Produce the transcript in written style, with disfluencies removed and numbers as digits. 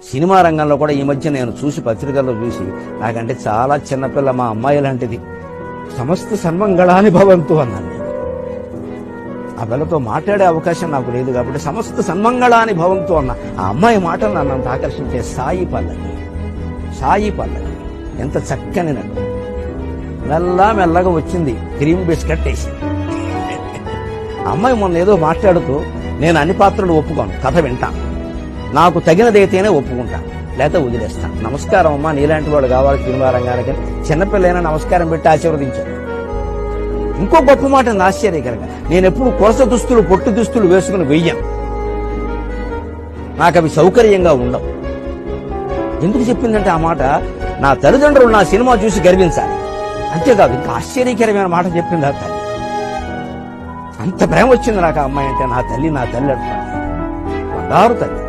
Cinema రంగంలో కూడా ఈ మధ్య నేను చూసి పత్రికల్లో చూసి నాకంటే చాలా చిన్నపిల్ల మా అమ్మాయి లాంటిది, సమస్త సన్మంగళాని భవంతు అన్నాను. ఆ పిల్లతో మాట్లాడే అవకాశం నాకు లేదు కాబట్టి సమస్త సన్మంగళాని భవంతు అన్న ఆ అమ్మాయి మాటలు నన్ను అంత ఆకర్షించే. సాయి పల్లవి ఎంత చక్కని నన్ను మెల్లగా వచ్చింది క్రీమ్ బిస్కెట్ వేసి. అమ్మాయి మొన్న ఏదో మాట్లాడుతూ నేను అన్ని పాత్రలు ఒప్పుకోను, కథ వింటాను, నాకు తగినదైతేనే ఒప్పుకుంటాను, లేకపోతే వదిలేస్తాను. నమస్కారం అమ్మా, నీలాంటి వాడు కావాలి సినిమా రంగానికి. చిన్నపిల్లైనా నమస్కారం పెట్టి ఆశీర్వదించాను. ఇంకో గొప్ప మాట ఆశ్చర్యకరంగా, నేను ఎప్పుడు కొలస దుస్తులు పొట్టు దుస్తులు వేసుకుని వెయ్యను, నాకు అవి సౌకర్యంగా ఉండవు. ఎందుకు చెప్పిందంటే ఆ మాట, నా తల్లిదండ్రులు నా సినిమా చూసి గర్వించాలి, అంతేకాదు ఇంకా ఆశ్చర్యకరమైన మాట చెప్పింది ఆ తల్లి. అంత ప్రేమ వచ్చింది నాకు ఆ అమ్మాయి అంటే. నా తల్లి అంటాను, బంగారు తల్లి.